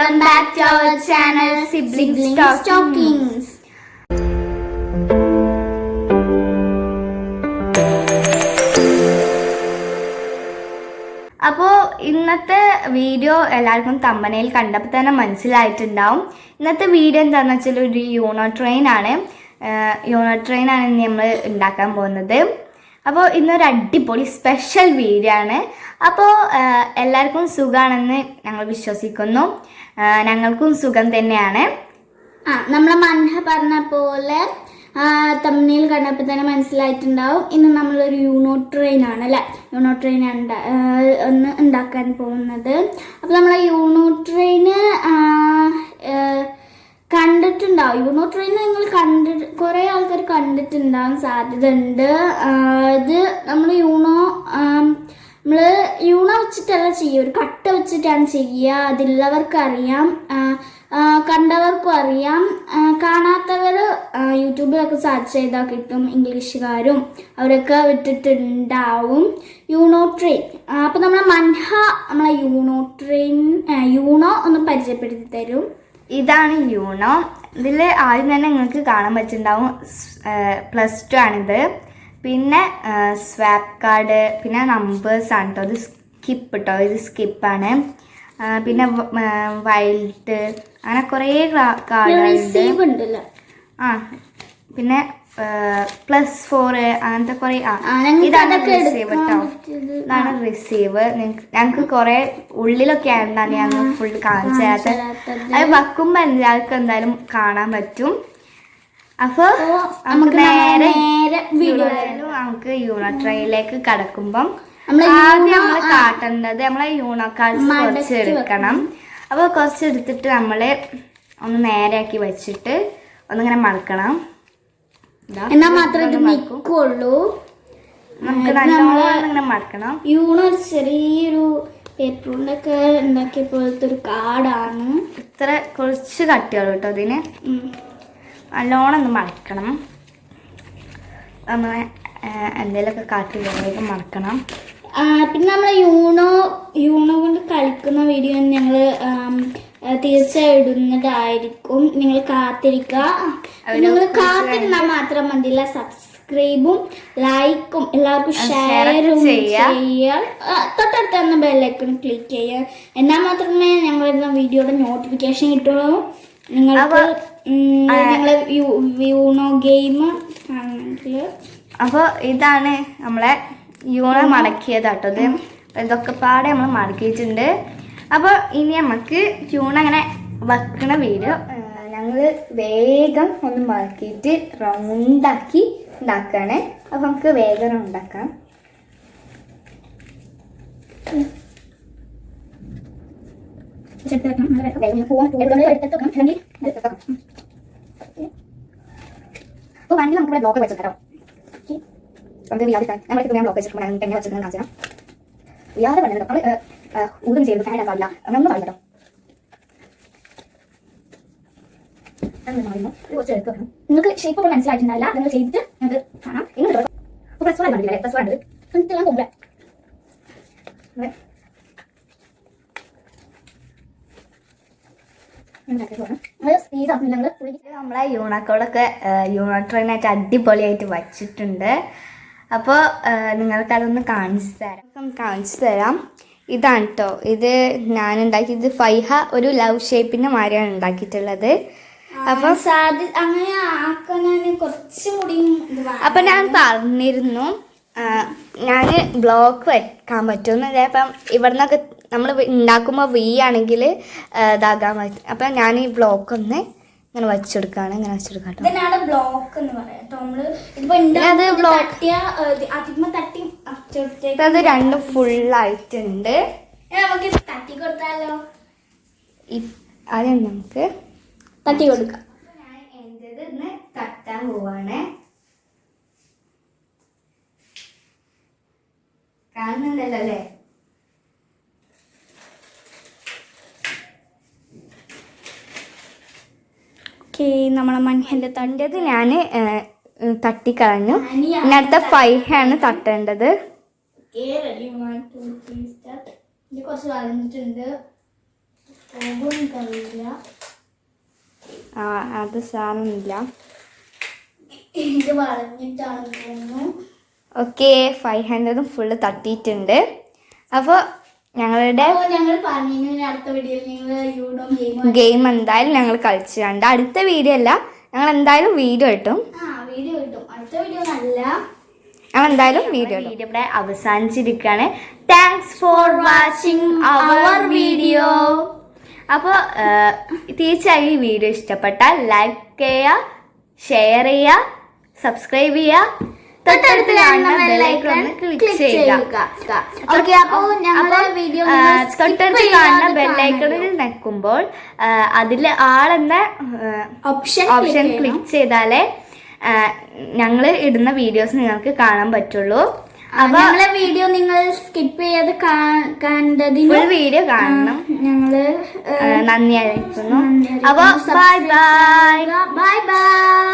Welcome back to our channel Siblings Talkingz. അപ്പോൾ ഇന്നത്തെ video എല്ലാവർക്കും തമ്പനയിൽ കണ്ടപ്പോൾ തന്നെ മനസ്സിലായിട്ടുണ്ടാവും. ഇന്നത്തെ വീഡിയോ എന്താണെന്ന് വെച്ചാൽ ഒരു യൂണോ ട്രെയിൻ ആണ് ഇന്ന് നമ്മൾ ഉണ്ടാക്കാൻ പോകുന്നത്. അപ്പോൾ ഇന്നൊരു അടിപൊളി സ്പെഷ്യൽ വീഡിയോ ആണ്. അപ്പോൾ എല്ലാവർക്കും സുഖമാണെന്ന് ഞങ്ങൾ വിശ്വസിക്കുന്നു. ഞങ്ങൾക്കും സുഖം തന്നെയാണ്. നമ്മളെ മൻഹ പറഞ്ഞ പോലെ തമ്മിൽ കണ്ടപ്പോൾ തന്നെ മനസ്സിലായിട്ടുണ്ടാവും. ഇന്ന് നമ്മളൊരു യൂണോ ട്രെയിൻ ആണ് അല്ലേ, യൂണോ ട്രെയിൻ ഒന്ന് ഉണ്ടാക്കാൻ പോകുന്നത്. അപ്പോൾ നമ്മളെ യൂണോ ട്രെയിന് കണ്ടിട്ടുണ്ടാവും. യൂണോ ട്രെയിൻ നിങ്ങൾ കുറേ ആൾക്കാർ കണ്ടിട്ടുണ്ടാവും സാധ്യത ഉണ്ട്. ഇത് നമ്മൾ യൂണോ വെച്ചിട്ടല്ല ചെയ്യുക, ഒരു കട്ട വെച്ചിട്ടാണ് ചെയ്യുക. അതുള്ളവർക്കറിയാം, കണ്ടവർക്കും അറിയാം. കാണാത്തവർ യൂട്യൂബിലൊക്കെ സെർച്ച് ചെയ്താൽ കിട്ടും. ഇംഗ്ലീഷുകാരും അവരൊക്കെ വിട്ടിട്ടുണ്ടാവും യൂണോ ട്രെയിൻ. അപ്പം നമ്മളെ മൻഹ നമ്മളെ യൂണോ ഒന്ന് പരിചയപ്പെടുത്തി തരും. ഇതാണ് യൂണോ. ഇതിൽ ആദ്യം തന്നെ നിങ്ങൾക്ക് കാണാൻ പറ്റുന്നുണ്ടാവും +2 ആണിത്. പിന്നെ സ്വാപ്പ് കാർഡ്, പിന്നെ നമ്പേഴ്സ് ആണ് കേട്ടോ. ഇത് സ്കിപ്പ് കേട്ടോ, ഇത് സ്കിപ്പാണ്. പിന്നെ വൈൽഡ്, അങ്ങനെ കുറേ കാർഡുകളുണ്ട്. പിന്നെ +4 അങ്ങനത്തെ കുറേ. ഇതാണ് റിസീവ് കേട്ടോ, ഇതാണ് റിസീവ്. ഞങ്ങൾക്ക് കുറേ ഉള്ളിലൊക്കെ ആയതുകൊണ്ടാണ് ഞങ്ങൾ ഫുൾ കാണിച്ചു തരാത്തത്. അത് വെക്കുമ്പോൾ എല്ലാവർക്കും എന്തായാലും കാണാൻ പറ്റും. അപ്പോൾ നമുക്ക് നേരെ നമുക്ക് യൂണോ ട്രെയിനിലേക്ക് കടക്കുമ്പം ആദ്യം നമ്മൾ കാട്ടേണ്ടത് നമ്മളെ യൂണോ കാർഡ്സ് കുറച്ച് എടുക്കണം. അപ്പോൾ കുറച്ച് എടുത്തിട്ട് നമ്മൾ ഒന്ന് നേരെയാക്കി വെച്ചിട്ട് ഒന്നിങ്ങനെ മടക്കണം. എന്നാൽ മാത്രമേ ഇത് നിൽക്കുള്ളൂ. നമുക്ക് നല്ലോണം ഇങ്ങനെ മടക്കണം. യൂണോ ഒരു ചെറിയൊരു പേപ്പറിൻ്റെയൊക്കെ ഉണ്ടാക്കിയ പോലത്തെ ഒരു കാർഡാണ്. ഇത്ര കുറച്ച് കട്ടിയുള്ളൂ കേട്ടോ അതിന്. നല്ലോണം ഒന്ന് മടക്കണം. നമ്മൾ എന്തെങ്കിലുമൊക്കെ കാട്ടി വേഗം മടക്കണം. പിന്നെ നമ്മൾ യൂണോ കൊണ്ട് കളിക്കുന്ന വീഡിയോ ഞങ്ങൾ തീർച്ചയായും ഇടുന്നതായിരിക്കും. നിങ്ങൾ കാത്തിരിക്കുക. നിങ്ങൾ കാത്തിരുന്നാൽ മാത്രം മതിയില്ല, സബ്സ്ക്രൈബും ലൈക്കും എല്ലാവർക്കും ഷെയറും ചെയ്യുക. തൊട്ടടുത്ത് തന്നെ ബെല്ലൈക്കൺ ക്ലിക്ക് ചെയ്യുക. എന്നാൽ മാത്രമേ ഞങ്ങൾ വരുന്ന വീഡിയോയുടെ നോട്ടിഫിക്കേഷൻ കിട്ടുള്ളൂ. നിങ്ങൾക്ക് ഞങ്ങളെ യൂണോ ഗെയിം ആണെങ്കിൽ. അപ്പോൾ ഇതാണ് നമ്മളെ യൂണോ മടക്കിയതാട്ടോ. ഇത് ഇതൊക്കെ പാടെ നമ്മൾ മടക്കിയിട്ടുണ്ട്. അപ്പോൾ ഇനി നമുക്ക് യൂണോ അങ്ങനെ വെക്കണ വീഡിയോ ഞങ്ങൾ വേഗം ഒന്ന് മടക്കിയിട്ട് റൗണ്ടാക്കി ഉണ്ടാക്കുകയാണ്. അപ്പോൾ നമുക്ക് വേഗം റൗണ്ടാക്കാം. അപ്പോൾ വേണമെങ്കിൽ നമുക്കിവിടെ ബ്ലോക്ക് വെച്ചിട്ടോ. നമുക്ക് ഞാൻ ബ്ലോക്ക് വെച്ചിട്ട് ഞാൻ എങ്ങനെ വെച്ചിട്ട് കാണിച്ചു തരാം. വ്യാതെ പറഞ്ഞല്ലോ നമ്മൾ ഊതും ചെയ്യുന്നത് ഫാൻ ആക്കാറില്ല. നമ്മളൊന്നും പറഞ്ഞോ നിങ്ങൾക്ക് ഷേപ്പ് ഒക്കെ മനസ്സിലായിട്ടുണ്ടാവില്ല. നിങ്ങൾ ചെയ്തിട്ട് നിങ്ങൾക്ക് കാണാം. ഇങ്ങനെ +1 കണ്ടില്ലേ, +1 എന്നിട്ടെല്ലാം പോകുമ്പോൾ നമ്മളെ യൂണോക്കോളൊക്കെ യൂണോ ട്രെയിനായിട്ട് അടിപൊളിയായിട്ട് വച്ചിട്ടുണ്ട്. അപ്പോൾ നിങ്ങൾക്കതൊന്ന് കാണിച്ചു തരാം. ഇതാണ് കേട്ടോ, ഇത് ഞാൻ ഉണ്ടാക്കിയത്. ഫൈഹ ഒരു ലവ് ഷേപ്പിൻ്റെ മാതിരിയാണ് ഉണ്ടാക്കിയിട്ടുള്ളത്. അപ്പം അങ്ങനെ കുറച്ചും കൂടി അപ്പം ഞാൻ പറഞ്ഞിരുന്നു ഞാൻ ബ്ലോക്ക് വെക്കാൻ പറ്റുമെന്ന്. അപ്പം ഇവിടെ നിന്നൊക്കെ നമ്മൾ ഉണ്ടാക്കുമ്പോൾ ആണെങ്കിൽ ഇതാകാൻ പറ്റും. അപ്പം ഞാൻ ഈ ബ്ലോക്ക് ഒന്ന് ഇങ്ങനെ വെച്ചെടുക്കുകയാണ്. ഇങ്ങനെ വെച്ചെടുക്കാം കേട്ടോ. അത് രണ്ടും ഫുള്ളായിട്ടുണ്ട്. ആദ്യം നമുക്ക് തട്ടി കൊടുക്കാം. ഞാൻ എൻ്റെത് ഇന്ന് തട്ടാൻ പോവാണ്. കാണുന്നുണ്ടല്ലോ അല്ലേ? നമ്മളെ മൻഹന്റെ തണ്ടത് ഞാൻ തട്ടിക്കളഞ്ഞു. പിന്നെ അടുത്ത ഫൈഹയാണ് തട്ടേണ്ടത്. കുറച്ച് വളർന്നിട്ടുണ്ട്. അത് സാധനമില്ല. ഇത് വളഞ്ഞിട്ടാണ് തോന്നുന്നു. ഓക്കെ, 500 ഫുള്ള് തട്ടിയിട്ടുണ്ട്. അപ്പോൾ ഞങ്ങളുടെ ഞങ്ങൾ പറഞ്ഞു അടുത്ത വീഡിയോയിൽ നിങ്ങൾ ഗെയിം എന്തായാലും ഞങ്ങൾ കളിച്ചു കണ്ട്. അടുത്ത വീഡിയോ അല്ല, ഞങ്ങൾ എന്തായാലും വീഡിയോ കിട്ടും. വീഡിയോ കിട്ടും. അടുത്ത വീഡിയോ അല്ല, ഞങ്ങൾ എന്തായാലും വീഡിയോ ഇവിടെ അവസാനിച്ചിരിക്കുകയാണ്. Thanks for watching our video. അപ്പോൾ തീർച്ചയായും ഈ വീഡിയോ ഇഷ്ടപ്പെട്ടാൽ ലൈക്ക് ചെയ്യുക, ഷെയർ ചെയ്യുക, സബ്സ്ക്രൈബ് ചെയ്യുക, തൊട്ടടുത്ത് കാണുന്ന ബെല്ലൈക്കൺ ഒന്ന് ക്ലിക്ക് ചെയ്യുക. തൊട്ടടുത്ത് കാണുന്ന ബെല്ലൈക്കണിൽ നിൽക്കുമ്പോൾ അതിൽ ആളെന്ന ഓപ്ഷൻ ക്ലിക്ക് ചെയ്താലേ ഞങ്ങൾ ഇടുന്ന വീഡിയോസ് നിങ്ങൾക്ക് കാണാൻ പറ്റുള്ളൂ. അപ്പൊ വീഡിയോ നിങ്ങൾ സ്കിപ്പ് ചെയ്യാതെ കണ്ടതിന് ഫുൾ വീഡിയോ കാണണം. ഞങ്ങള് നന്ദി അറിയിക്കുന്നു. അപ്പൊ ബൈ ബൈ. Bye bye.